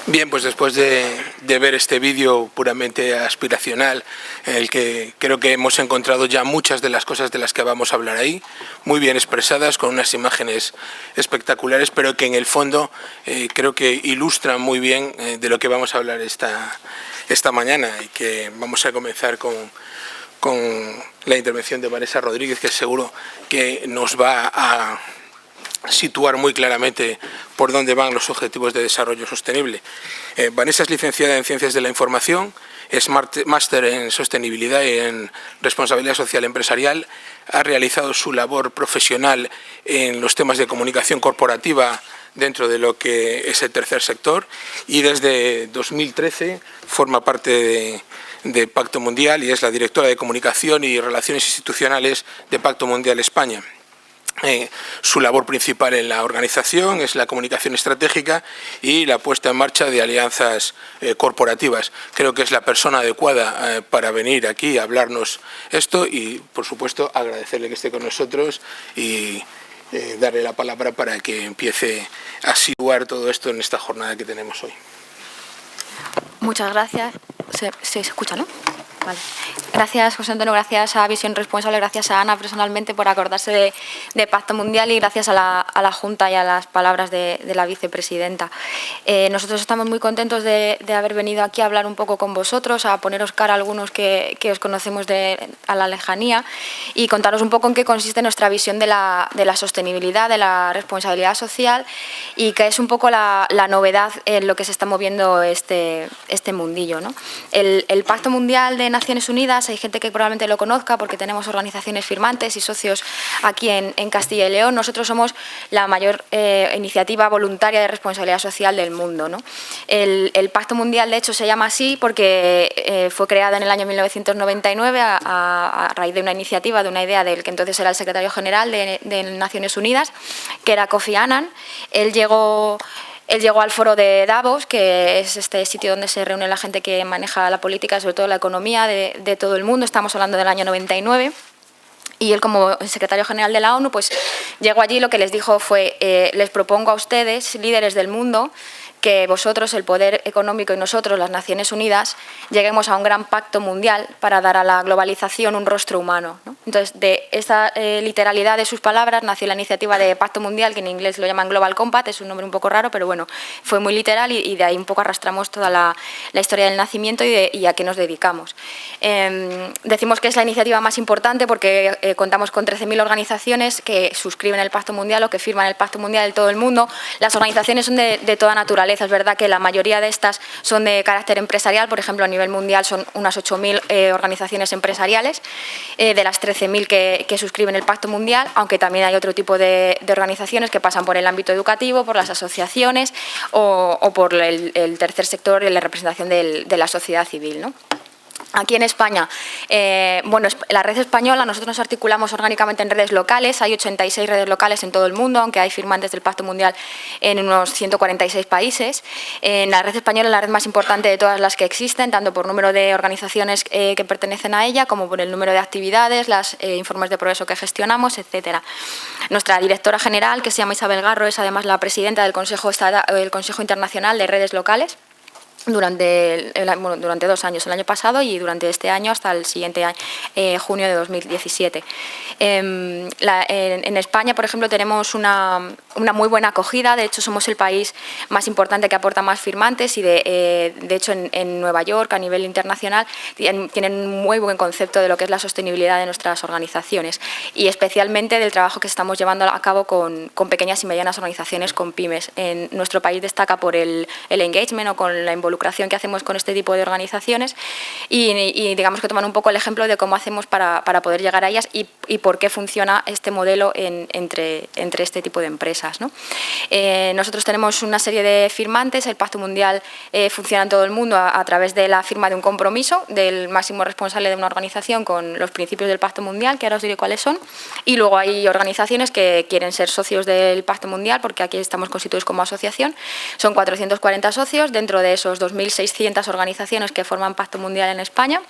Bien, pues después de ver este vídeo puramente aspiracional, en el que creo que hemos encontrado ya muchas de las cosas de las que vamos a hablar ahí, muy bien expresadas, con unas imágenes espectaculares, pero que en el fondo creo que ilustran muy bien de lo que vamos a hablar esta mañana, y que vamos a comenzar con la intervención de Vanessa Rodríguez, que seguro que nos va a situar muy claramente por dónde van los objetivos de desarrollo sostenible. Vanessa es licenciada en Ciencias de la Información, es máster en Sostenibilidad y en Responsabilidad Social Empresarial, ha realizado su labor profesional en los temas de comunicación corporativa dentro de lo que es el tercer sector, y desde 2013 forma parte de Pacto Mundial y es la directora de Comunicación y Relaciones Institucionales de Pacto Mundial España. Su labor principal en la organización es la comunicación estratégica y la puesta en marcha de alianzas corporativas. Creo que es la persona adecuada para venir aquí a hablarnos esto y, por supuesto, agradecerle que esté con nosotros y darle la palabra para que empiece a situar todo esto en esta jornada que tenemos hoy. Muchas gracias. ¿Se escucha, no? Vale. Gracias, José Antonio, gracias a Visión Responsable, gracias a Ana personalmente por acordarse de Pacto Mundial y gracias a la Junta y a las palabras de la vicepresidenta. Nosotros estamos muy contentos de haber venido aquí a hablar un poco con vosotros, a poneros cara a algunos que os conocemos a la lejanía y contaros un poco en qué consiste nuestra visión de la sostenibilidad, de la responsabilidad social y que es un poco la novedad en lo que se está moviendo este mundillo, ¿no? El Pacto Mundial de Naciones Unidas, hay gente que probablemente lo conozca porque tenemos organizaciones firmantes y socios aquí en Castilla y León. Nosotros somos la mayor iniciativa voluntaria de responsabilidad social del mundo, ¿no? El Pacto Mundial, de hecho, se llama así porque fue creado en el año 1999 a raíz de una iniciativa, de una idea del que entonces era el secretario general de Naciones Unidas, que era Kofi Annan. Él llegó al foro de Davos, que es este sitio donde se reúne la gente que maneja la política, sobre todo la economía de todo el mundo. Estamos hablando del año 99. Y él, como secretario general de la ONU, pues llegó allí y lo que les dijo fue: les propongo a ustedes, líderes del mundo, que vosotros, el poder económico, y nosotros, las Naciones Unidas, lleguemos a un gran pacto mundial para dar a la globalización un rostro humano, ¿no? Entonces, de esa literalidad de sus palabras nació la iniciativa de Pacto Mundial, que en inglés lo llaman Global Compact, es un nombre un poco raro, pero bueno, fue muy literal y de ahí un poco arrastramos toda la historia del nacimiento y a qué nos dedicamos. Decimos que es la iniciativa más importante porque contamos con 13.000 organizaciones que suscriben el Pacto Mundial o que firman el Pacto Mundial en todo el mundo. Las organizaciones son de toda naturaleza. Es verdad que la mayoría de estas son de carácter empresarial, por ejemplo, a nivel mundial son unas 8.000 organizaciones empresariales, de las 13.000 que suscriben el Pacto Mundial, aunque también hay otro tipo de organizaciones que pasan por el ámbito educativo, por las asociaciones o por el tercer sector y la representación de la sociedad civil, ¿no? Aquí en España, bueno, la red española, nosotros nos articulamos orgánicamente en redes locales, hay 86 redes locales en todo el mundo, aunque hay firmantes del Pacto Mundial en unos 146 países. La red española es la red más importante de todas las que existen, tanto por número de organizaciones que pertenecen a ella, como por el número de actividades, los informes de progreso que gestionamos, etcétera. Nuestra directora general, que se llama Isabel Garro, es además la presidenta del Consejo Internacional de Redes Locales, durante 2 años, el año pasado y durante este año hasta el siguiente año, junio de 2017. En España, por ejemplo, tenemos una muy buena acogida. De hecho, somos el país más importante que aporta más firmantes y de hecho en Nueva York, a nivel internacional, tienen un muy buen concepto de lo que es la sostenibilidad de nuestras organizaciones y especialmente del trabajo que estamos llevando a cabo con pequeñas y medianas organizaciones, con pymes. En nuestro país destaca por el engagement o con la involucración que hacemos con este tipo de organizaciones y digamos que toman un poco el ejemplo de cómo hacemos para poder llegar a ellas y por qué funciona este modelo entre este tipo de empresas, ¿no? Nosotros tenemos una serie de firmantes. El Pacto Mundial funciona en todo el mundo a través de la firma de un compromiso del máximo responsable de una organización con los principios del Pacto Mundial, que ahora os diré cuáles son, y luego hay organizaciones que quieren ser socios del Pacto Mundial porque aquí estamos constituidos como asociación. Son 440 socios dentro de esos 2.600 organizaciones que forman Pacto Mundial en España.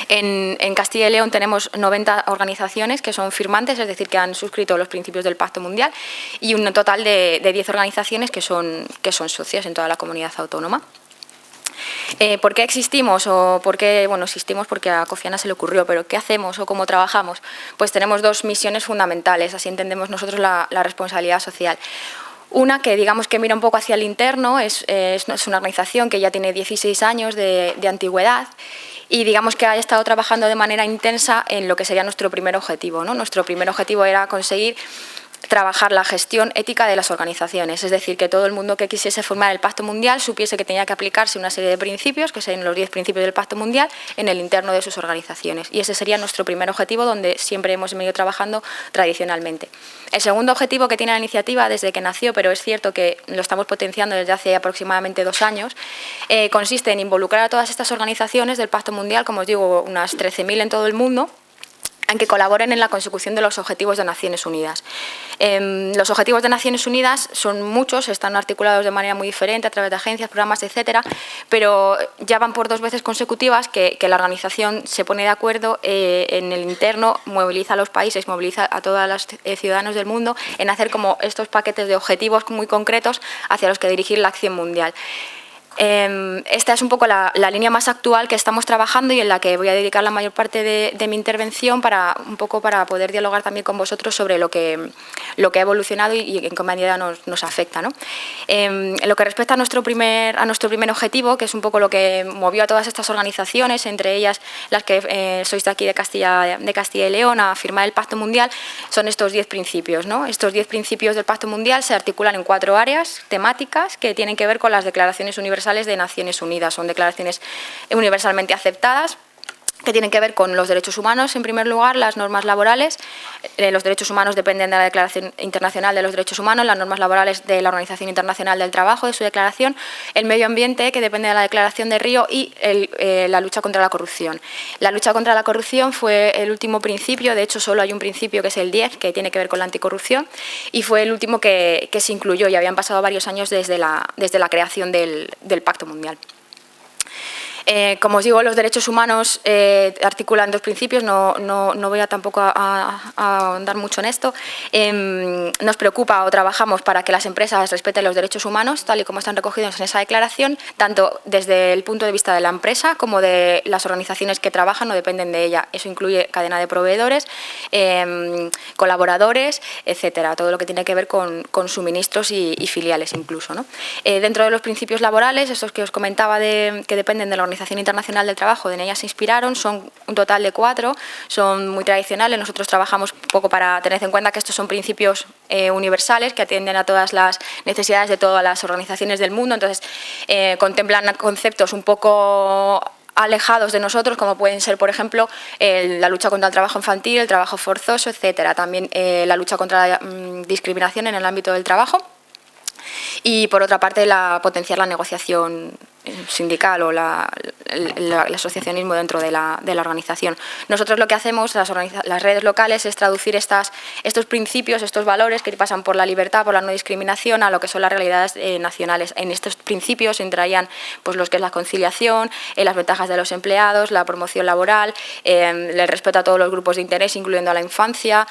En Castilla y León tenemos 90 organizaciones que son firmantes, es decir, que han suscrito los principios del Pacto Mundial, y un total de 10 organizaciones que son socias en toda la comunidad autónoma. ¿Por qué existimos? O por qué, bueno, existimos porque a Kofi Annan se le ocurrió, pero ¿qué hacemos o cómo trabajamos? Pues tenemos dos misiones fundamentales, así entendemos nosotros la responsabilidad social. Una que digamos que mira un poco hacia el interno, es una organización que ya tiene 16 años de antigüedad y digamos que ha estado trabajando de manera intensa en lo que sería nuestro primer objetivo, ¿no? Nuestro primer objetivo era conseguir trabajar la gestión ética de las organizaciones, es decir, que todo el mundo que quisiese formar el Pacto Mundial supiese que tenía que aplicarse una serie de principios, que serían los 10 principios del Pacto Mundial, en el interno de sus organizaciones. Y ese sería nuestro primer objetivo, donde siempre hemos venido trabajando tradicionalmente. El segundo objetivo que tiene la iniciativa desde que nació, pero es cierto que lo estamos potenciando desde hace aproximadamente 2 años, consiste en involucrar a todas estas organizaciones del Pacto Mundial, como os digo, unas 13.000 en todo el mundo, en que colaboren en la consecución de los Objetivos de Naciones Unidas. Los Objetivos de Naciones Unidas son muchos, están articulados de manera muy diferente a través de agencias, programas, etcétera, pero ya van por 2 veces consecutivas que la organización se pone de acuerdo en el interno, moviliza a los países, moviliza a todos los ciudadanos del mundo en hacer como estos paquetes de objetivos muy concretos hacia los que dirigir la acción mundial. Esta es un poco la línea más actual que estamos trabajando y en la que voy a dedicar la mayor parte de mi intervención para poder dialogar también con vosotros sobre lo que ha evolucionado y en qué medida nos afecta, ¿no? En lo que respecta a nuestro primer objetivo, que es un poco lo que movió a todas estas organizaciones, entre ellas las que sois de aquí de Castilla y León, a firmar el Pacto Mundial, son estos 10 principios, ¿no? Estos 10 principios del Pacto Mundial se articulan en 4 áreas temáticas que tienen que ver con las declaraciones universales de Naciones Unidas. Son declaraciones universalmente aceptadas que tienen que ver con los derechos humanos, en primer lugar, las normas laborales. Los derechos humanos dependen de la Declaración Internacional de los Derechos Humanos, las normas laborales de la Organización Internacional del Trabajo, de su declaración, el medio ambiente, que depende de la Declaración de Río, y la lucha contra la corrupción. La lucha contra la corrupción fue el último principio, de hecho solo hay un principio que es el 10, que tiene que ver con la anticorrupción, y fue el último que se incluyó, y habían pasado varios años desde la creación del Pacto Mundial. Como os digo, los derechos humanos articulan 2 principios, no voy a tampoco a ahondar mucho en esto. Nos preocupa o trabajamos para que las empresas respeten los derechos humanos, tal y como están recogidos en esa declaración, tanto desde el punto de vista de la empresa como de las organizaciones que trabajan o dependen de ella. Eso incluye cadena de proveedores, colaboradores, etcétera, todo lo que tiene que ver con suministros y filiales incluso, ¿no? Dentro de los principios laborales, esos que os comentaba que dependen de la Organización Internacional del Trabajo, de ellas se inspiraron, son un total de 4, son muy tradicionales. Nosotros trabajamos un poco para tener en cuenta que estos son principios universales que atienden a todas las necesidades de todas las organizaciones del mundo, entonces contemplan conceptos un poco alejados de nosotros, como pueden ser, por ejemplo, la lucha contra el trabajo infantil, el trabajo forzoso, etcétera. También la lucha contra la discriminación en el ámbito del trabajo. Y, por otra parte, potenciar la negociación sindical o el asociacionismo dentro de la organización. Nosotros lo que hacemos, las redes locales, es traducir estos principios, estos valores que pasan por la libertad, por la no discriminación, a lo que son las realidades nacionales. En estos principios entrarían pues, los que es la conciliación, las ventajas de los empleados, la promoción laboral, el respeto a todos los grupos de interés, incluyendo a la infancia,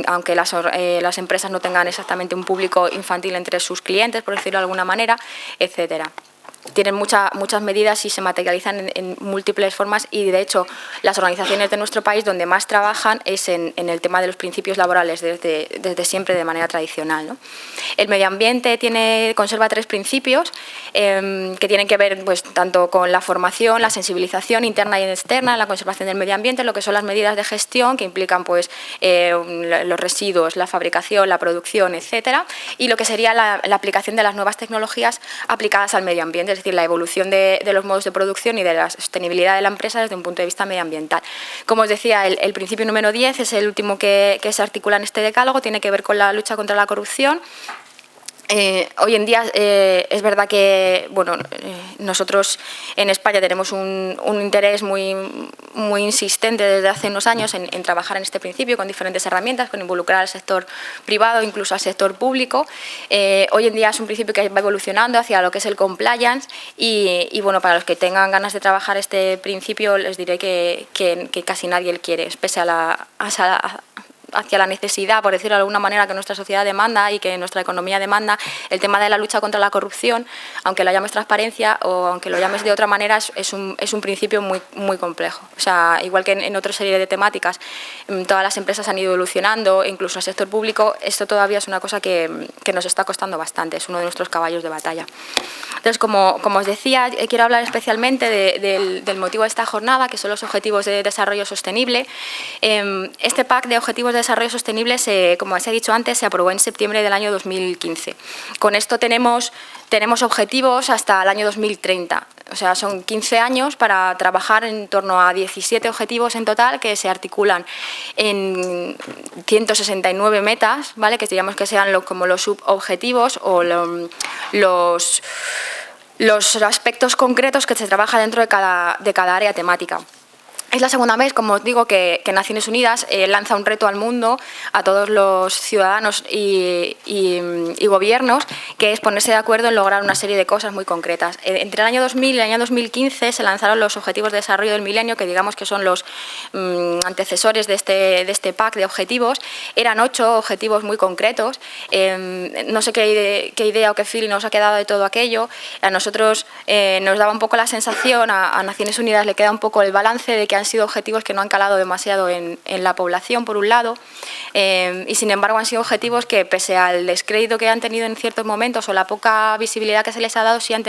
aunque las empresas no tengan exactamente un público infantil entre sus clientes, por decirlo de alguna manera, etcétera. Tienen muchas medidas y se materializan en múltiples formas, y de hecho las organizaciones de nuestro país donde más trabajan es en el tema de los principios laborales desde siempre de manera tradicional, ¿no? El medio ambiente conserva 3 principios que tienen que ver pues, tanto con la formación, la sensibilización interna y externa, la conservación del medio ambiente, lo que son las medidas de gestión que implican pues, los residuos, la fabricación, la producción, etcétera, y lo que sería la aplicación de las nuevas tecnologías aplicadas al medio ambiente, es decir, la evolución de los modos de producción y de la sostenibilidad de la empresa desde un punto de vista medioambiental. Como os decía, el principio número 10 es el último que se articula en este decálogo, tiene que ver con la lucha contra la corrupción. Hoy en día es verdad que nosotros en España tenemos un interés muy insistente desde hace unos años en trabajar en este principio con diferentes herramientas, con involucrar al sector privado, incluso al sector público. Hoy en día es un principio que va evolucionando hacia lo que es el compliance y bueno, para los que tengan ganas de trabajar este principio les diré que casi nadie lo quiere, pese hacia la necesidad, por decirlo de alguna manera, que nuestra sociedad demanda y que nuestra economía demanda. El tema de la lucha contra la corrupción, aunque lo llames transparencia o aunque lo llames de otra manera, es un principio muy complejo. O sea, igual que en otra serie de temáticas, todas las empresas han ido evolucionando, incluso el sector público, esto todavía es una cosa que nos está costando bastante, es uno de nuestros caballos de batalla. Entonces, como os decía, quiero hablar especialmente del motivo de esta jornada, que son los Objetivos de Desarrollo Sostenible. Este pack de Objetivos de Desarrollo Sostenible, como os he dicho antes, se aprobó en septiembre del año 2015. Con esto tenemos objetivos hasta el año 2030. O sea, son 15 años para trabajar en torno a 17 objetivos en total que se articulan en 169 metas, ¿vale? Que digamos que sean como los subobjetivos o los aspectos concretos que se trabaja dentro de cada área temática. Es la segunda vez, como os digo, que Naciones Unidas lanza un reto al mundo, a todos los ciudadanos y gobiernos, que es ponerse de acuerdo en lograr una serie de cosas muy concretas. Entre el año 2000 y el año 2015 se lanzaron los Objetivos de Desarrollo del Milenio, que digamos que son los antecesores de este pack de objetivos. Eran 8 objetivos muy concretos. No sé qué idea o qué feeling nos ha quedado de todo aquello. A nosotros nos daba un poco la sensación, a Naciones Unidas le queda un poco el balance de que han sido objetivos que no han calado demasiado en la población, por un lado, y sin embargo han sido objetivos que, pese al descrédito que han tenido en ciertos momentos o la poca visibilidad que se les ha dado, sí han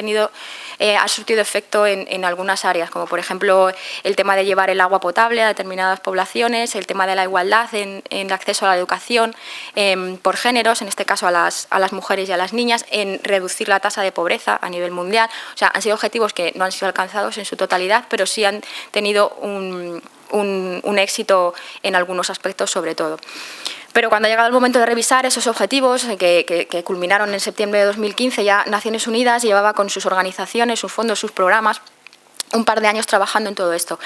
surtido efecto en algunas áreas, como por ejemplo el tema de llevar el agua potable a determinadas poblaciones, el tema de la igualdad en el acceso a la educación por géneros, en este caso a las mujeres y a las niñas, en reducir la tasa de pobreza a nivel mundial. O sea, han sido objetivos que no han sido alcanzados en su totalidad, pero sí han tenido un éxito en algunos aspectos, sobre todo. Pero cuando ha llegado el momento de revisar esos objetivos, que culminaron en septiembre de 2015, ya Naciones Unidas llevaba con sus organizaciones, sus fondos, sus programas, un par de años trabajando en todo esto.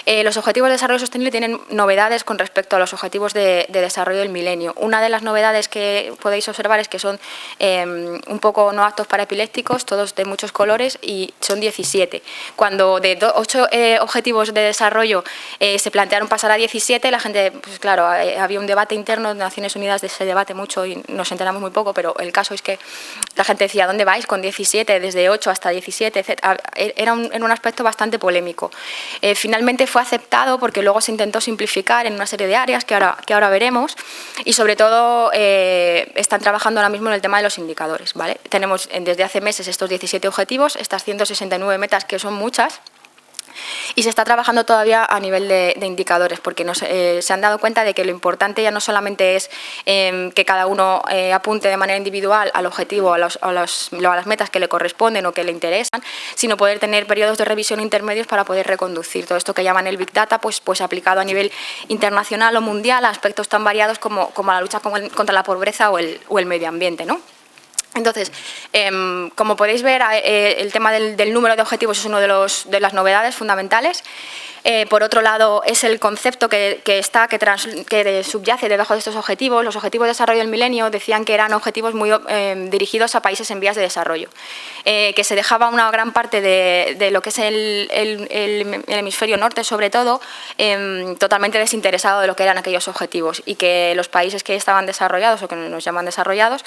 Los Objetivos de Desarrollo Sostenible tienen novedades con respecto a los Objetivos de Desarrollo del Milenio. Una de las novedades que podéis observar es que son un poco no aptos para epilépticos, todos de muchos colores, y son 17. Cuando de 8 Objetivos de Desarrollo se plantearon pasar a 17, la gente, pues claro, había un debate interno de Naciones Unidas, de ese debate mucho y nos enteramos muy poco, pero el caso es que la gente decía, ¿dónde vais con 17? Desde 8 hasta 17, etc. Era un aspecto bastante polémico. Finalmente fue aceptado porque luego se intentó simplificar en una serie de áreas que ahora veremos, y sobre todo están trabajando ahora mismo en el tema de los indicadores, ¿vale? Tenemos desde hace meses estos 17 objetivos, estas 169 metas, que son muchas, y se está trabajando todavía a nivel de indicadores, porque se han dado cuenta de que lo importante ya no solamente es que cada uno apunte de manera individual al objetivo, a las metas que le corresponden o que le interesan, sino poder tener periodos de revisión intermedios para poder reconducir todo esto que llaman el Big Data, pues aplicado a nivel internacional o mundial a aspectos tan variados como la lucha contra la pobreza o el medio ambiente, ¿no? Entonces, como podéis ver, el tema del número de objetivos es una de las novedades fundamentales. Por otro lado, es el concepto que subyace debajo de estos objetivos. Los Objetivos de Desarrollo del Milenio decían que eran objetivos muy dirigidos a países en vías de desarrollo, que se dejaba una gran parte de lo que es el hemisferio norte, sobre todo, totalmente desinteresado de lo que eran aquellos objetivos, y que los países que estaban desarrollados o que nos llaman desarrollados,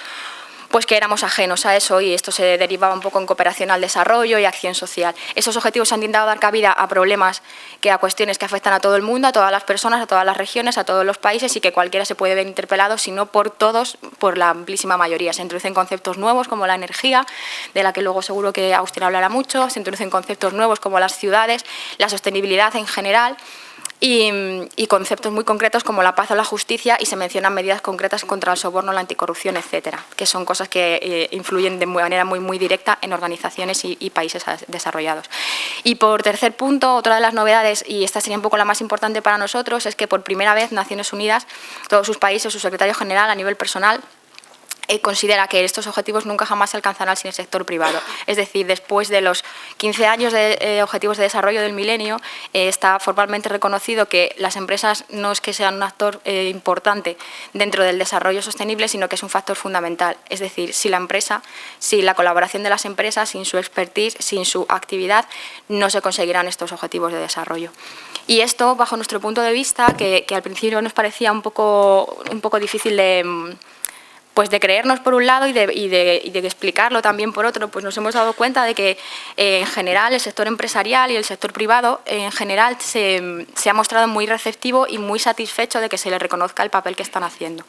pues que éramos ajenos a eso, y esto se derivaba un poco en cooperación al desarrollo y acción social. Esos objetivos han intentado dar cabida a problemas, a cuestiones que afectan a todo el mundo, a todas las personas, a todas las regiones, a todos los países, y que cualquiera se puede ver interpelado, si no por todos, por la amplísima mayoría. Se introducen conceptos nuevos como la energía, de la que luego seguro que Agustín hablará mucho, se introducen conceptos nuevos como las ciudades, la sostenibilidad en general, y conceptos muy concretos como la paz o la justicia, y se mencionan medidas concretas contra el soborno, la anticorrupción, etcétera, que son cosas que influyen de manera muy directa en organizaciones y países desarrollados. Y por tercer punto, otra de las novedades, y esta sería un poco la más importante para nosotros, es que por primera vez Naciones Unidas, todos sus países, su secretario general a nivel personal, considera que estos objetivos nunca jamás se alcanzarán sin el sector privado. Es decir, después de los 15 años de Objetivos de Desarrollo del Milenio, está formalmente reconocido que las empresas no es que sean un actor importante dentro del desarrollo sostenible, sino que es un factor fundamental. Es decir, si la colaboración de las empresas, sin su expertise, sin su actividad, no se conseguirán estos objetivos de desarrollo. Y esto, bajo nuestro punto de vista, que al principio nos parecía un poco difícil de creernos por un lado y de explicarlo también por otro, pues nos hemos dado cuenta de que en general el sector empresarial y el sector privado en general se ha mostrado muy receptivo y muy satisfecho de que se les reconozca el papel que están haciendo.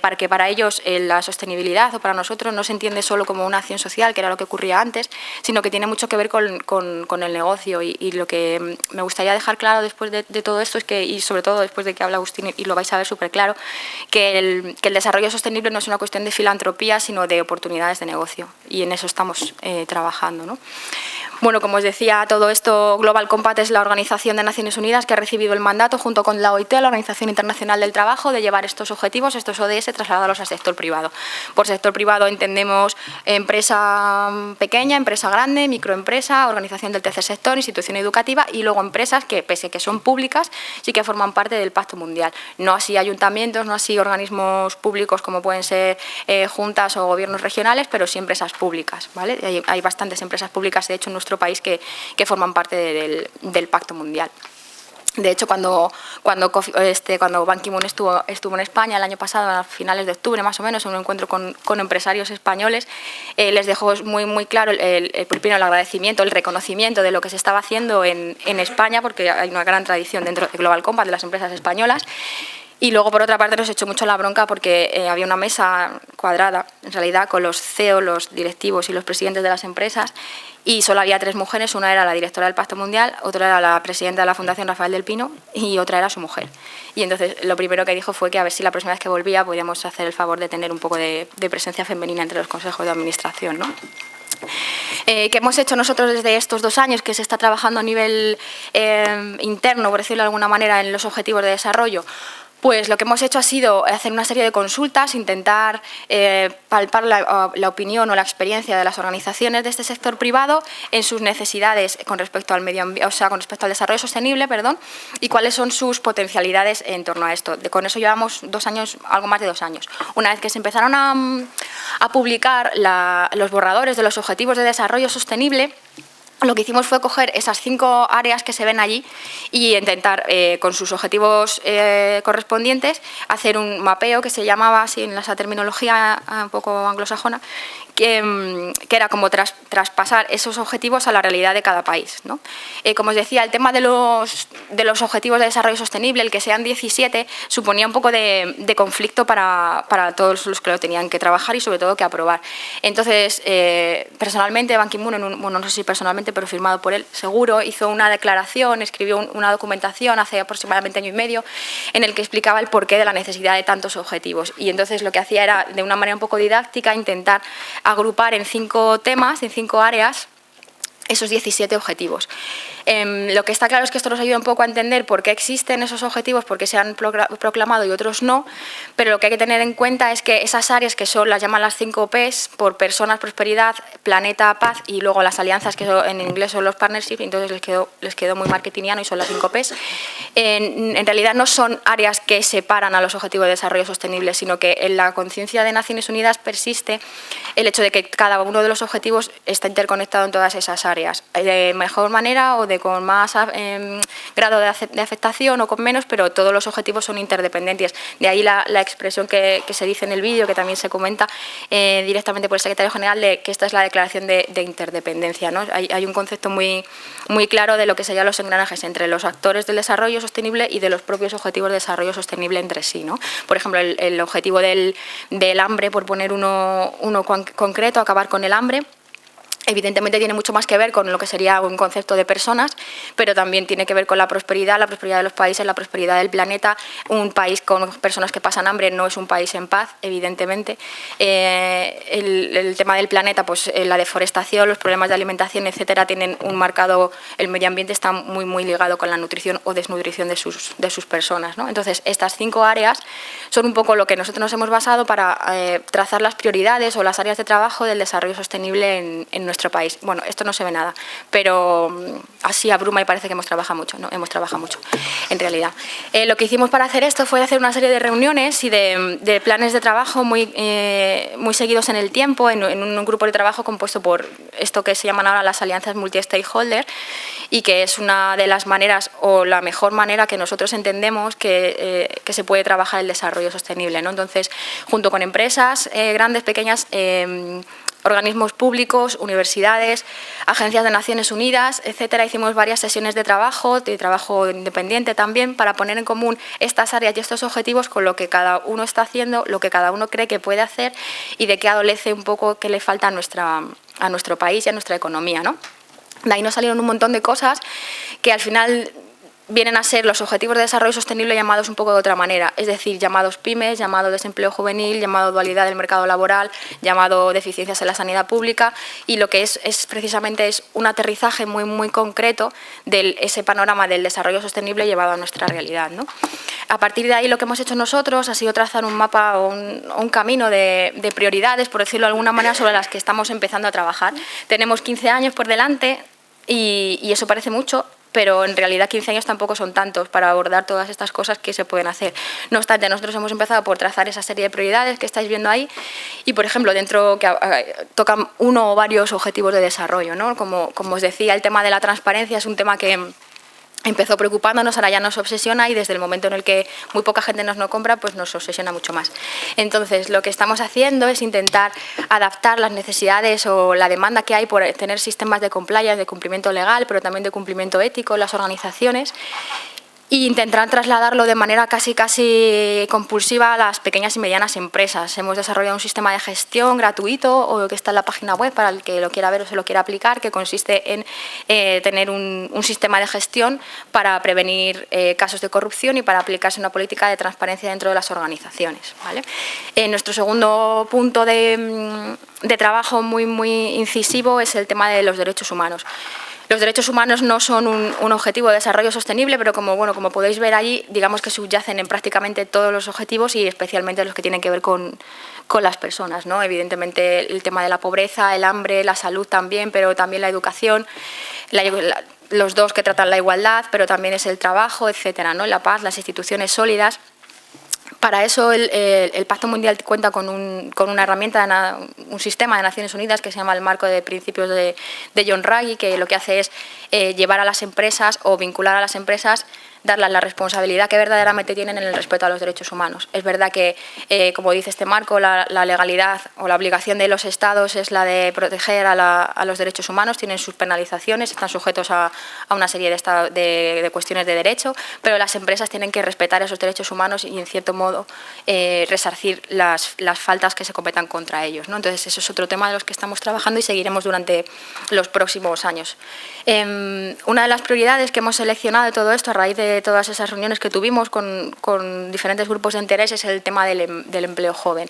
Para ellos la sostenibilidad, o para nosotros, no se entiende solo como una acción social, que era lo que ocurría antes, sino que tiene mucho que ver con el negocio. Y lo que me gustaría dejar claro después de todo esto es que, y sobre todo después de que habla Agustín, y lo vais a ver súper claro, que el desarrollo sostenible no es una cuestión de filantropía, sino de oportunidades de negocio, y en eso estamos trabajando, ¿no? Bueno, como os decía, todo esto, Global Compact es la Organización de Naciones Unidas que ha recibido el mandato, junto con la OIT, la Organización Internacional del Trabajo, de llevar estos objetivos, estos ODS, trasladarlos al sector privado. Por sector privado entendemos empresa pequeña, empresa grande, microempresa, organización del tercer sector, institución educativa, y luego empresas que, pese a que son públicas, sí que forman parte del Pacto Mundial. No así ayuntamientos, no así organismos públicos como pueden ser juntas o gobiernos regionales, pero sí empresas públicas, ¿vale? Hay bastantes empresas públicas, de hecho, en nuestro país que forman parte del Pacto Mundial. De hecho, cuando Ban Ki-moon estuvo en España el año pasado, a finales de octubre más o menos, en un encuentro con empresarios españoles, les dejó muy claro primero el agradecimiento, el reconocimiento de lo que se estaba haciendo en España, porque hay una gran tradición dentro de Global Compact de las empresas españolas. Y luego, por otra parte, nos echó mucho la bronca porque había una mesa cuadrada, en realidad, con los CEO, los directivos y los presidentes de las empresas, y solo había 3 mujeres. Una era la directora del Pacto Mundial, otra era la presidenta de la Fundación Rafael del Pino y otra era su mujer. Y entonces lo primero que dijo fue que a ver si la próxima vez que volvía podíamos hacer el favor de tener un poco de presencia femenina entre los consejos de administración, ¿no? ¿Qué hemos hecho nosotros desde estos 2 años que se está trabajando a nivel interno, por decirlo de alguna manera, en los objetivos de desarrollo? Pues lo que hemos hecho ha sido hacer una serie de consultas, intentar palpar la opinión o la experiencia de las organizaciones de este sector privado en sus necesidades con respecto al con respecto al desarrollo sostenible, y cuáles son sus potencialidades en torno a esto. Con eso llevamos 2 años, algo más de 2 años. Una vez que se empezaron a publicar los borradores de los objetivos de desarrollo sostenible, lo que hicimos fue coger esas 5 áreas que se ven allí y intentar, con sus objetivos correspondientes, hacer un mapeo que se llamaba así en esa terminología un poco anglosajona, que era como traspasar esos objetivos a la realidad de cada país, ¿no? Como os decía, el tema de los objetivos de desarrollo sostenible, el que sean 17, suponía un poco de conflicto para todos los que lo tenían que trabajar y sobre todo que aprobar. Entonces, personalmente, Ban Ki-moon, bueno, no sé si personalmente, pero firmado por él, seguro, hizo una declaración, escribió una documentación hace aproximadamente 1 año y medio, en el que explicaba el porqué de la necesidad de tantos objetivos. Y entonces lo que hacía era, de una manera un poco didáctica, intentar agrupar en 5 temas, en 5 áreas, esos 17 objetivos. Lo que está claro es que esto nos ayuda un poco a entender por qué existen esos objetivos, por qué se han proclamado y otros no, pero lo que hay que tener en cuenta es que esas áreas, que son, las llaman las 5 Ps, por personas, prosperidad, planeta, paz, y luego las alianzas, que en inglés son los partnerships, entonces les quedó muy marketingiano y son las 5 Ps, en realidad no son áreas que separan a los objetivos de desarrollo sostenible, sino que en la conciencia de Naciones Unidas persiste el hecho de que cada uno de los objetivos está interconectado en todas esas áreas, de mejor manera o con más grado de afectación o con menos, pero todos los objetivos son interdependientes. De ahí la expresión que se dice en el vídeo, que también se comenta directamente por el secretario general, de que esta es la declaración de interdependencia, ¿no? Hay un concepto muy claro de lo que serían los engranajes entre los actores del desarrollo sostenible y de los propios objetivos de desarrollo sostenible entre sí, ¿no? Por ejemplo, el objetivo del hambre, por poner uno concreto, acabar con el hambre. Evidentemente tiene mucho más que ver con lo que sería un concepto de personas, pero también tiene que ver con la prosperidad de los países, la prosperidad del planeta. Un país con personas que pasan hambre no es un país en paz, evidentemente. El tema del planeta, pues la deforestación, los problemas de alimentación, etcétera, tienen un marcado, el medio ambiente está muy ligado con la nutrición o desnutrición de sus personas, ¿no? Entonces, estas 5 áreas son un poco lo que nosotros nos hemos basado para trazar las prioridades o las áreas de trabajo del desarrollo sostenible en nuestro país. Bueno, esto no se ve nada, pero así abruma y parece que hemos trabajado mucho, ¿no? Hemos trabajado mucho, en realidad. Lo que hicimos para hacer esto fue hacer una serie de reuniones y de planes de trabajo muy seguidos en el tiempo, en un grupo de trabajo compuesto por esto que se llaman ahora las alianzas multi-stakeholder, y que es una de las maneras o la mejor manera que nosotros entendemos que se puede trabajar el desarrollo sostenible, ¿no? Entonces, junto con empresas grandes, pequeñas, organismos públicos, universidades, agencias de Naciones Unidas, etcétera. Hicimos varias sesiones de trabajo independiente también, para poner en común estas áreas y estos objetivos con lo que cada uno está haciendo, lo que cada uno cree que puede hacer y de qué adolece un poco, qué le falta a nuestro país y a nuestra economía, ¿no? De ahí nos salieron un montón de cosas que al final vienen a ser los objetivos de desarrollo sostenible llamados un poco de otra manera, es decir, llamados pymes, llamado desempleo juvenil, llamado dualidad del mercado laboral, llamado deficiencias en la sanidad pública, y lo que es precisamente un aterrizaje muy concreto de ese panorama del desarrollo sostenible llevado a nuestra realidad, ¿no? A partir de ahí lo que hemos hecho nosotros ha sido trazar un mapa o un camino de prioridades, por decirlo de alguna manera, sobre las que estamos empezando a trabajar. Tenemos 15 años por delante y eso parece mucho, pero en realidad 15 años tampoco son tantos para abordar todas estas cosas que se pueden hacer. No obstante, nosotros hemos empezado por trazar esa serie de prioridades que estáis viendo ahí y, por ejemplo, dentro que tocan uno o varios objetivos de desarrollo, ¿no? Como os decía, el tema de la transparencia es un tema que empezó preocupándonos, ahora ya nos obsesiona y desde el momento en el que muy poca gente nos no compra, pues nos obsesiona mucho más. Entonces, lo que estamos haciendo es intentar adaptar las necesidades o la demanda que hay por tener sistemas de compliance, de cumplimiento legal, pero también de cumplimiento ético en las organizaciones, e intentar trasladarlo de manera casi compulsiva a las pequeñas y medianas empresas. Hemos desarrollado un sistema de gestión gratuito o que está en la página web para el que lo quiera ver o se lo quiera aplicar, que consiste en tener un sistema de gestión para prevenir casos de corrupción y para aplicarse una política de transparencia dentro de las organizaciones, ¿vale? Nuestro segundo punto de trabajo muy incisivo es el tema de los derechos humanos. Los derechos humanos no son un objetivo de desarrollo sostenible, pero como podéis ver allí, digamos que subyacen en prácticamente todos los objetivos y especialmente los que tienen que ver con las personas, ¿no? Evidentemente el tema de la pobreza, el hambre, la salud también, pero también la educación, los dos que tratan la igualdad, pero también es el trabajo, etcétera, ¿no? La paz, las instituciones sólidas. Para eso el Pacto Mundial cuenta con una herramienta, un sistema de Naciones Unidas que se llama el Marco de Principios de John Ruggie, que lo que hace es llevar a las empresas o vincular a las empresas, darles la responsabilidad que verdaderamente tienen en el respeto a los derechos humanos. Es verdad que, como dice este marco, la legalidad o la obligación de los Estados es la de proteger a los derechos humanos, tienen sus penalizaciones, están sujetos a una serie de cuestiones de derecho, pero las empresas tienen que respetar esos derechos humanos y, en cierto modo, resarcir las faltas que se cometan contra ellos, ¿no? Entonces, eso es otro tema de los que estamos trabajando y seguiremos durante los próximos años. Una de las prioridades que hemos seleccionado de todo esto, a raíz de todas esas reuniones que tuvimos con diferentes grupos de interés, es el tema del empleo joven.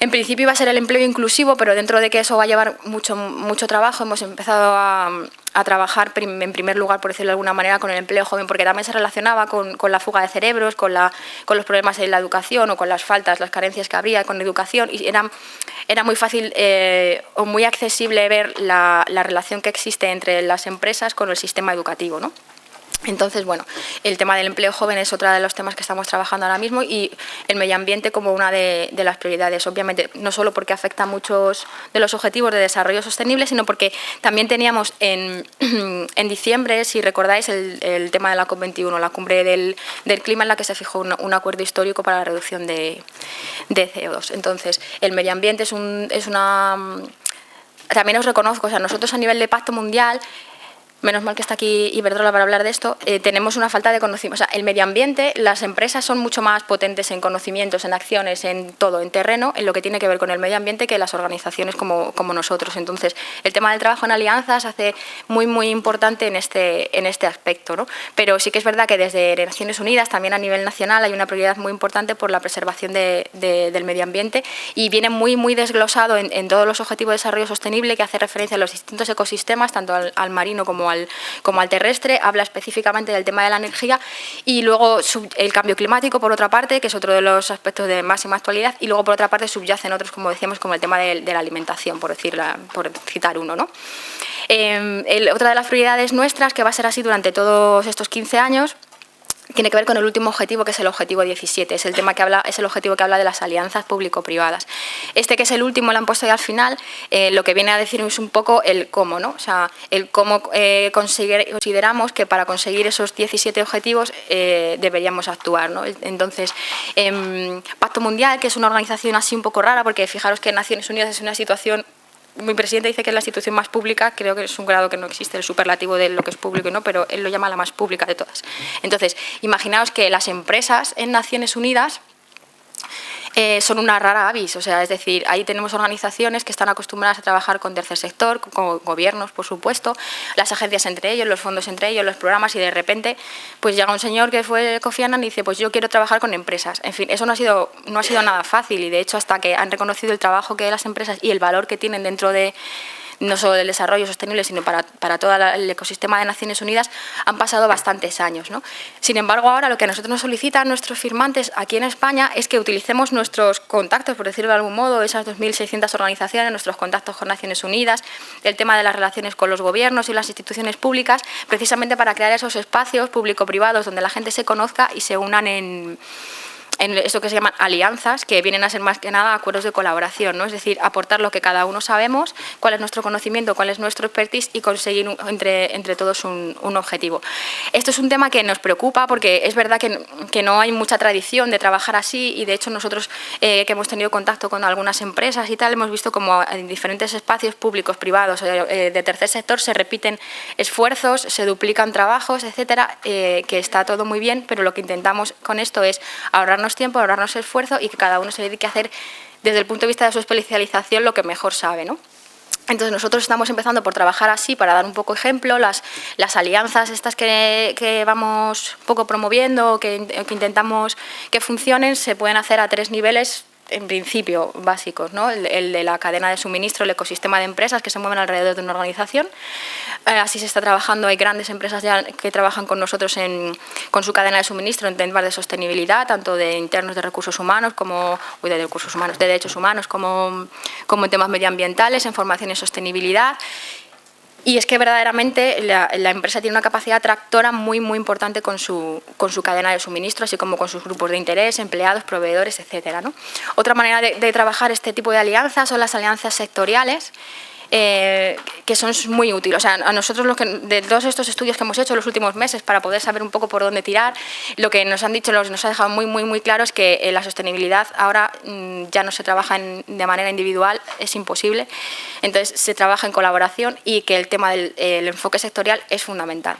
En principio iba a ser el empleo inclusivo, pero dentro de que eso va a llevar mucho trabajo, hemos empezado a trabajar en primer lugar, por decirlo de alguna manera, con el empleo joven, porque también se relacionaba con la fuga de cerebros, con los problemas en la educación o con las faltas, las carencias que habría con la educación, y era muy fácil o muy accesible ver la relación que existe entre las empresas con el sistema educativo, ¿no? Entonces, bueno, el tema del empleo joven es otro de los temas que estamos trabajando ahora mismo y el medio ambiente como una de las prioridades, obviamente, no solo porque afecta a muchos de los objetivos de desarrollo sostenible, sino porque también teníamos en diciembre, si recordáis, el tema de la COP21, la cumbre del clima, en la que se fijó un acuerdo histórico para la reducción de CO2. Entonces, el medio ambiente es una... También os reconozco, o sea, nosotros a nivel de Pacto Mundial menos mal que está aquí Iberdrola para hablar de esto, tenemos una falta de conocimiento. O sea, el medio ambiente, las empresas son mucho más potentes en conocimientos, en acciones, en todo, en terreno, en lo que tiene que ver con el medio ambiente que las organizaciones como nosotros. Entonces, el tema del trabajo en alianzas hace muy, muy importante en este aspecto, ¿no? Pero sí que es verdad que desde Naciones Unidas, también a nivel nacional, hay una prioridad muy importante por la preservación del medio ambiente y viene muy, muy desglosado en todos los objetivos de desarrollo sostenible, que hace referencia a los distintos ecosistemas, tanto al marino como al terrestre, habla específicamente del tema de la energía y luego el cambio climático, por otra parte, que es otro de los aspectos de máxima actualidad, y luego por otra parte subyacen otros, como decíamos, como el tema de la alimentación, por citar uno, ¿no? Otra de las prioridades nuestras, que va a ser así durante todos estos 15 años, tiene que ver con el último objetivo, que es el objetivo 17, es el objetivo que habla de las alianzas público-privadas. Que es el último, lo han puesto ahí al final, lo que viene a decir es un poco el cómo, ¿no? O sea, el cómo consideramos que para conseguir esos 17 objetivos deberíamos actuar, ¿no? Entonces, Pacto Mundial, que es una organización así un poco rara, porque fijaros que Naciones Unidas es una situación. Mi presidente dice que es la institución más pública, creo que es un grado que no existe, el superlativo de lo que es público y no, pero él lo llama la más pública de todas. Entonces, imaginaos que las empresas en Naciones Unidas son una rara avis, o sea, es decir, ahí tenemos organizaciones que están acostumbradas a trabajar con tercer sector, con gobiernos, por supuesto, las agencias entre ellos, los fondos entre ellos, los programas, y de repente pues llega un señor que fue Kofi Annan y dice, pues yo quiero trabajar con empresas. En fin, eso no ha sido nada fácil, y de hecho hasta que han reconocido el trabajo que las empresas y el valor que tienen dentro de no solo del desarrollo sostenible, sino para todo el ecosistema de Naciones Unidas, han pasado bastantes años, ¿no? Sin embargo, ahora lo que a nosotros nos solicitan nuestros firmantes aquí en España es que utilicemos nuestros contactos, por decirlo de algún modo, esas 2.600 organizaciones, nuestros contactos con Naciones Unidas, el tema de las relaciones con los gobiernos y las instituciones públicas, precisamente para crear esos espacios público-privados donde la gente se conozca y se unan en esto que se llaman alianzas, que vienen a ser más que nada acuerdos de colaboración, ¿no? Es decir, aportar lo que cada uno sabemos, cuál es nuestro conocimiento, cuál es nuestro expertise y conseguir entre todos un objetivo. Esto es un tema que nos preocupa porque es verdad que no hay mucha tradición de trabajar así, y de hecho nosotros que hemos tenido contacto con algunas empresas y tal, hemos visto como en diferentes espacios públicos, privados, de tercer sector se repiten esfuerzos, se duplican trabajos, etcétera, que está todo muy bien, pero lo que intentamos con esto es ahorrarnos tiempo, ahorrarnos esfuerzo y que cada uno se dedique a hacer desde el punto de vista de su especialización lo que mejor sabe, ¿no? Entonces nosotros estamos empezando por trabajar así, para dar un poco ejemplo, las alianzas estas que vamos un poco promoviendo, que intentamos que funcionen, se pueden hacer a 3 niveles en principio básicos, ¿no? El de la cadena de suministro, el ecosistema de empresas que se mueven alrededor de una organización. Así se está trabajando, hay grandes empresas ya que trabajan con nosotros con su cadena de suministro en temas de sostenibilidad, tanto de internos de recursos humanos como de derechos humanos, como en temas medioambientales, en formación y sostenibilidad. Y es que verdaderamente la empresa tiene una capacidad tractora muy, muy importante con su cadena de suministro, así como con sus grupos de interés, empleados, proveedores, etcétera, ¿no? Otra manera de trabajar este tipo de alianzas son las alianzas sectoriales, que son muy útiles. O sea, a nosotros de todos estos estudios que hemos hecho en los últimos meses para poder saber un poco por dónde tirar, lo que nos han dicho, nos ha dejado muy, muy, muy claro es que la sostenibilidad ahora ya no se trabaja de manera individual, es imposible. Entonces se trabaja en colaboración y que el tema del enfoque sectorial es fundamental.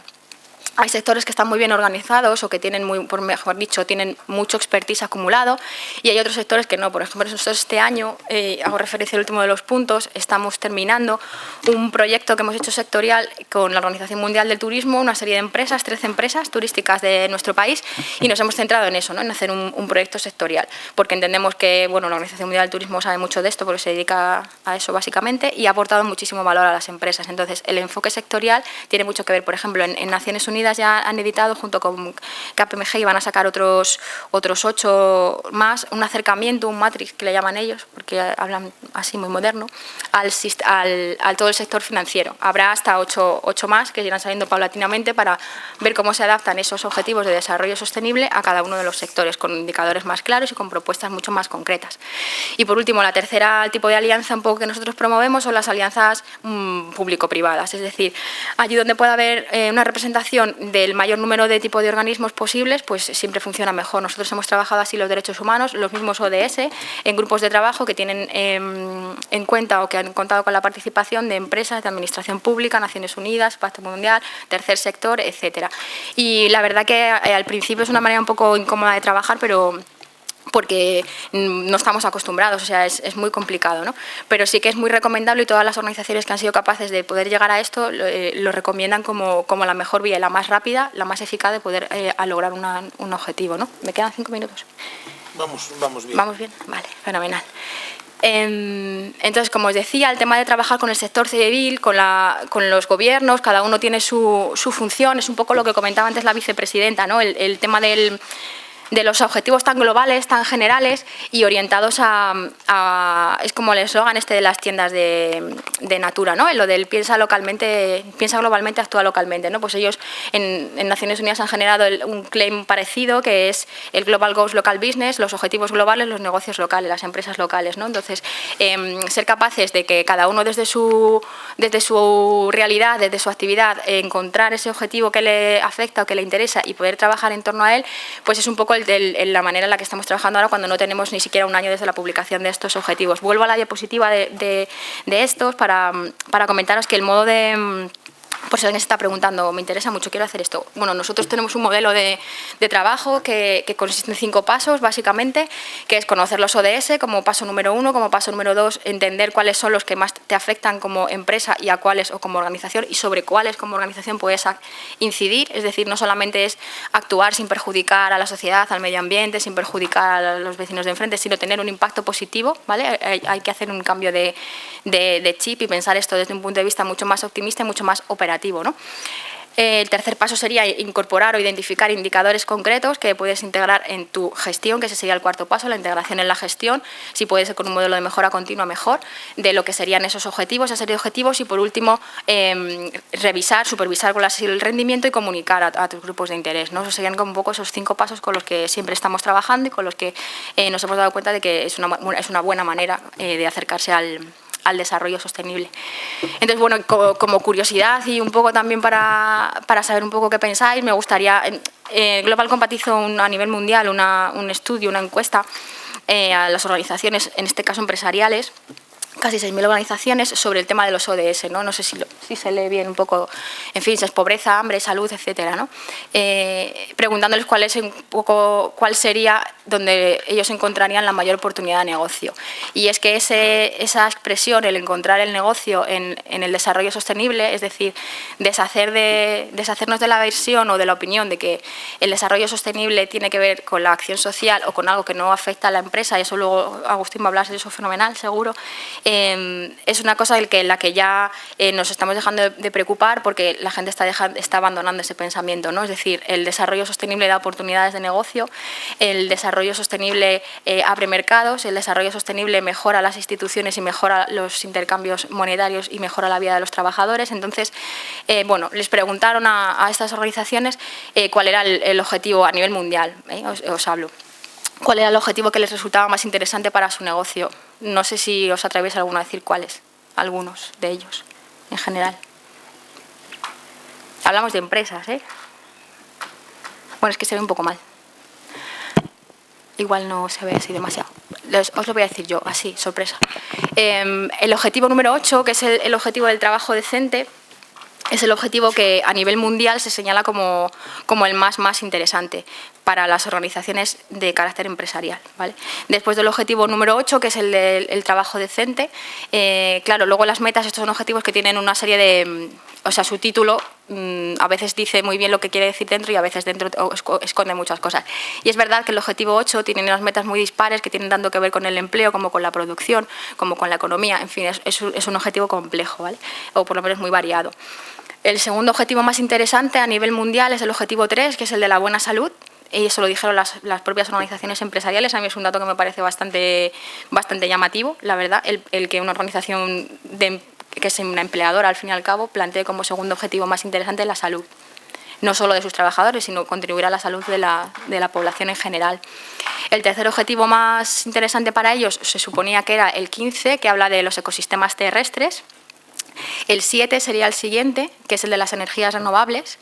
Hay sectores que están muy bien organizados o que tienen tienen mucho expertise acumulado, y hay otros sectores que no. Por ejemplo, nosotros este año, hago referencia al último de los puntos, estamos terminando un proyecto que hemos hecho sectorial con la Organización Mundial del Turismo, una serie de empresas, 13 empresas turísticas de nuestro país, y nos hemos centrado en eso, ¿no? En hacer un proyecto sectorial, porque entendemos que la Organización Mundial del Turismo sabe mucho de esto porque se dedica a eso básicamente y ha aportado muchísimo valor a las empresas. Entonces, el enfoque sectorial tiene mucho que ver. Por ejemplo, en Naciones Unidas ya han editado junto con KPMG y van a sacar otros 8 más, un acercamiento, un matrix que le llaman ellos, porque hablan así muy moderno, al todo el sector financiero. Habrá hasta 8 más que irán saliendo paulatinamente para ver cómo se adaptan esos objetivos de desarrollo sostenible a cada uno de los sectores, con indicadores más claros y con propuestas mucho más concretas. Y por último, la tercera tipo de alianza un poco que nosotros promovemos son las alianzas público-privadas, es decir, allí donde pueda haber una representación integración del mayor número de tipos de organismos posibles, pues siempre funciona mejor. Nosotros hemos trabajado así los derechos humanos, los mismos ODS, en grupos de trabajo que tienen en cuenta o que han contado con la participación de empresas, de administración pública, Naciones Unidas, Pacto Mundial, tercer sector, etcétera. Y la verdad que al principio es una manera un poco incómoda de trabajar, pero porque no estamos acostumbrados, o sea, es muy complicado, ¿no? Pero sí que es muy recomendable y todas las organizaciones que han sido capaces de poder llegar a esto lo recomiendan como la mejor vía, la más rápida, la más eficaz de poder lograr un objetivo, ¿no? ¿Me quedan 5 minutos? Vamos bien. Vamos bien, vale, fenomenal. Entonces, como os decía, el tema de trabajar con el sector civil, con los gobiernos, cada uno tiene su función, es un poco lo que comentaba antes la vicepresidenta, ¿no? El tema de los objetivos tan globales, tan generales y orientados es como el eslogan este de las tiendas de Natura, ¿no? Lo del piensa globalmente, actúa localmente, ¿no? Pues ellos en Naciones Unidas han generado un claim parecido que es el Global Goals Local Business, los objetivos globales, los negocios locales, las empresas locales, ¿no? Entonces, ser capaces de que cada uno desde su realidad, desde su actividad, encontrar ese objetivo que le afecta o que le interesa y poder trabajar en torno a él, pues es un poco la manera en la que estamos trabajando ahora cuando no tenemos ni siquiera un año desde la publicación de estos objetivos. Vuelvo a la diapositiva de estos para comentaros que el modo de... Por si alguien se está preguntando, me interesa mucho, quiero hacer esto. Bueno, nosotros tenemos un modelo de trabajo que consiste en 5 pasos, básicamente, que es conocer los ODS como paso número 1, como paso número 2, entender cuáles son los que más te afectan como empresa y a cuáles o como organización y sobre cuáles como organización puedes incidir. Es decir, no solamente es actuar sin perjudicar a la sociedad, al medio ambiente, sin perjudicar a los vecinos de enfrente, sino tener un impacto positivo, ¿vale? Hay que hacer un cambio de chip y pensar esto desde un punto de vista mucho más optimista y mucho más operativo, ¿no? El tercer paso sería incorporar o identificar indicadores concretos que puedes integrar en tu gestión, que ese sería el cuarto paso, la integración en la gestión, si puede ser con un modelo de mejora continua mejor, de lo que serían esos objetivos, esa serie de objetivos y por último supervisar con el rendimiento y comunicar a tus grupos de interés, ¿no? Esos serían como un poco esos 5 pasos con los que siempre estamos trabajando y con los que nos hemos dado cuenta de que es una buena manera de acercarse al desarrollo sostenible. Entonces, bueno, como curiosidad y un poco también para saber un poco qué pensáis, me gustaría... Global Compact hizo a nivel mundial un estudio, una encuesta a las organizaciones, en este caso empresariales, casi 6.000 organizaciones sobre el tema de los ODS, ¿no? No sé si se lee bien un poco, en fin, si es pobreza, hambre, salud, etcétera, ¿no? Preguntándoles cuál sería donde ellos encontrarían la mayor oportunidad de negocio. Y es que esa expresión, el encontrar el negocio en el desarrollo sostenible, es decir, deshacernos de la versión o de la opinión de que el desarrollo sostenible tiene que ver con la acción social o con algo que no afecta a la empresa, y eso luego Agustín va a hablar de eso fenomenal, seguro. Es una cosa en la que ya nos estamos dejando de preocupar porque la gente está abandonando ese pensamiento, ¿no? Es decir, el desarrollo sostenible da oportunidades de negocio, el desarrollo sostenible abre mercados, el desarrollo sostenible mejora las instituciones y mejora los intercambios monetarios y mejora la vida de los trabajadores. Entonces, bueno, les preguntaron a estas organizaciones cuál era el objetivo a nivel mundial, os hablo. ¿Cuál era el objetivo que les resultaba más interesante para su negocio? No sé si os atrevéis alguno a decir cuáles, algunos de ellos, en general. Hablamos de empresas, ¿eh? Bueno, es que se ve un poco mal. Igual no se ve así demasiado. Os lo voy a decir yo, así, sorpresa. El objetivo número 8, que es el objetivo del trabajo decente, es el objetivo que a nivel mundial se señala como el más interesante para las organizaciones de carácter empresarial, ¿vale? Después del objetivo número 8, que es el del trabajo decente, claro, luego las metas, estos son objetivos que tienen una serie de... O sea, su título a veces dice muy bien lo que quiere decir dentro y a veces dentro esconde muchas cosas. Y es verdad que el objetivo 8 tiene unas metas muy dispares que tienen tanto que ver con el empleo como con la producción, como con la economía. En fin, es un objetivo complejo, ¿vale? O por lo menos muy variado. El segundo objetivo más interesante a nivel mundial es el objetivo 3, que es el de la buena salud. Y eso lo dijeron las propias organizaciones empresariales. A mí es un dato que me parece bastante llamativo, la verdad, el que una organización que es una empleadora, al fin y al cabo, plantee como segundo objetivo más interesante la salud. No solo de sus trabajadores, sino contribuir a la salud de la población en general. El tercer objetivo más interesante para ellos se suponía que era el 15, que habla de los ecosistemas terrestres. El 7 sería el siguiente, que es el de las energías renovables.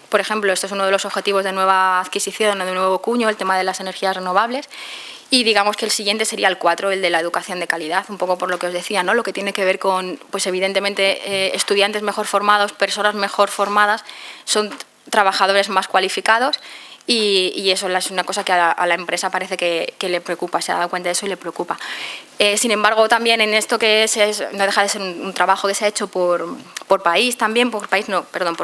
Por ejemplo, este es uno de los objetivos de nueva adquisición o de nuevo cuño, el tema de las energías renovables. Y digamos que el siguiente sería el 4, el de la educación de calidad, un poco por lo que os decía, ¿no? Lo que tiene que ver con, pues evidentemente, estudiantes mejor formados, personas mejor formadas, son trabajadores más cualificados. Y eso es una cosa que a la empresa parece que le preocupa, se ha dado cuenta de eso y le preocupa. Sin embargo, también en esto que no deja de ser un trabajo que se ha hecho por país también, por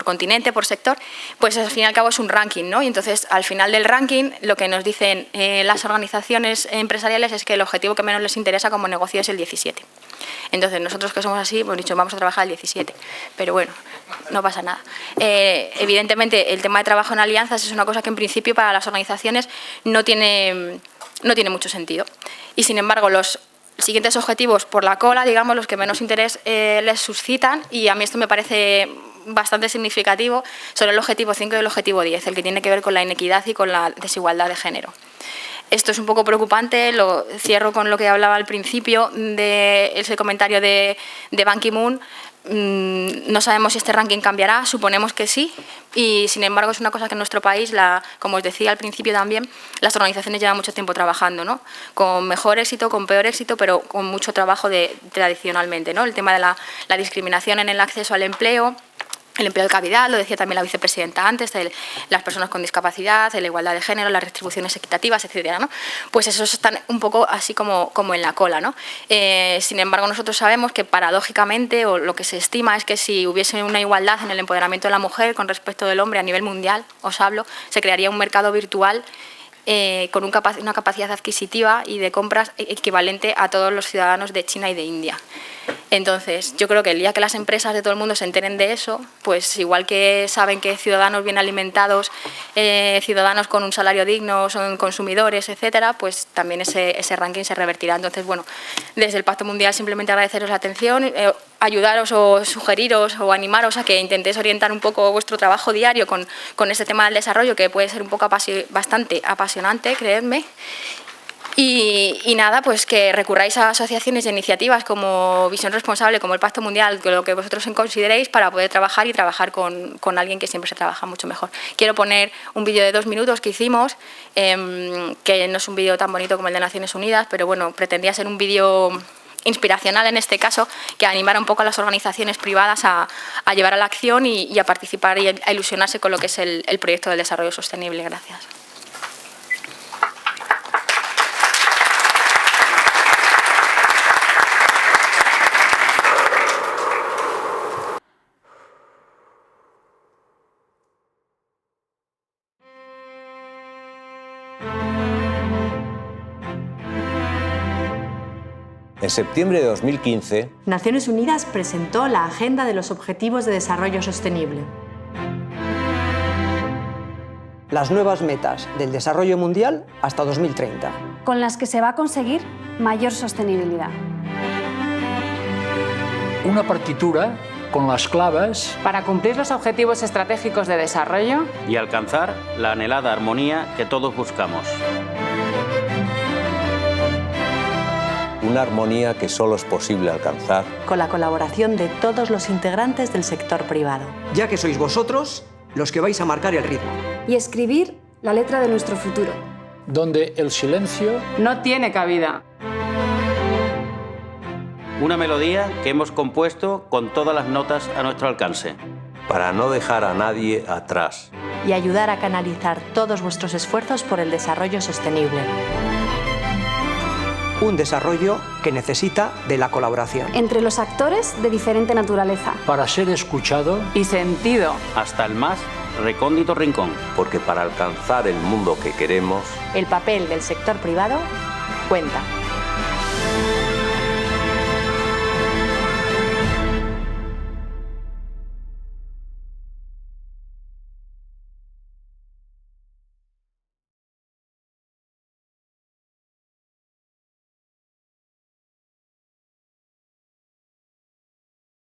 continente, por sector, pues al fin y al cabo es un ranking, ¿no? Y entonces, al final del ranking, lo que nos dicen las organizaciones empresariales es que el objetivo que menos les interesa como negocio es el 17. Entonces, nosotros que somos así, hemos dicho, vamos a trabajar el 17. Pero bueno, no pasa nada. Evidentemente, el tema de trabajo en alianzas es una cosa que en principio para las organizaciones no tiene mucho sentido. Y sin embargo, los siguientes objetivos por la cola, digamos, los que menos interés les suscitan, y a mí esto me parece bastante significativo, son el objetivo 5 y el objetivo 10, el que tiene que ver con la inequidad y con la desigualdad de género. Esto es un poco preocupante, lo cierro con lo que hablaba al principio de ese comentario de Ban Ki-moon. No sabemos si este ranking cambiará, suponemos que sí, y sin embargo es una cosa que en nuestro país, como os decía al principio también, las organizaciones llevan mucho tiempo trabajando, ¿no? Con mejor éxito, con peor éxito, pero con mucho trabajo tradicionalmente, ¿no? El tema de la discriminación en el acceso al empleo, el empleo de calidad, lo decía también la vicepresidenta antes, de las personas con discapacidad, de la igualdad de género, las retribuciones equitativas, etcétera, ¿no? Pues esos están un poco así como en la cola, ¿no? Sin embargo, nosotros sabemos que paradójicamente, o lo que se estima es que si hubiese una igualdad en el empoderamiento de la mujer con respecto del hombre a nivel mundial, os hablo, se crearía un mercado virtual con una capacidad adquisitiva y de compras equivalente a todos los ciudadanos de China y de India. Entonces, yo creo que el día que las empresas de todo el mundo se enteren de eso, pues igual que saben que ciudadanos bien alimentados, ciudadanos con un salario digno, son consumidores, etcétera, pues también ese ranking se revertirá. Entonces, bueno, desde el Pacto Mundial simplemente agradeceros la atención, ayudaros o sugeriros o animaros a que intentéis orientar un poco vuestro trabajo diario con este tema del desarrollo, que puede ser un poco bastante apasionante, creedme. Y nada, pues que recurráis a asociaciones e iniciativas como Visión Responsable, como el Pacto Mundial, lo que vosotros consideréis, para poder trabajar y trabajar con alguien que siempre se trabaja mucho mejor. Quiero poner un vídeo de 2 minutos que hicimos, que no es un vídeo tan bonito como el de Naciones Unidas, pero bueno, pretendía ser un vídeo inspiracional en este caso, que animara un poco a las organizaciones privadas a llevar a la acción y a participar y a ilusionarse con lo que es el proyecto del desarrollo sostenible. Gracias. En septiembre de 2015, Naciones Unidas presentó la Agenda de los Objetivos de Desarrollo Sostenible. Las nuevas metas del desarrollo mundial hasta 2030. Con las que se va a conseguir mayor sostenibilidad. Una partitura con las claves para cumplir los objetivos estratégicos de desarrollo y alcanzar la anhelada armonía que todos buscamos. Una armonía que solo es posible alcanzar con la colaboración de todos los integrantes del sector privado. Ya que sois vosotros los que vais a marcar el ritmo. Y escribir la letra de nuestro futuro. Donde el silencio no tiene cabida. Una melodía que hemos compuesto con todas las notas a nuestro alcance. Para no dejar a nadie atrás. Y ayudar a canalizar todos vuestros esfuerzos por el desarrollo sostenible. Un desarrollo que necesita de la colaboración. Entre los actores de diferente naturaleza. Para ser escuchado y sentido. Hasta el más recóndito rincón. Porque para alcanzar el mundo que queremos, el papel del sector privado cuenta.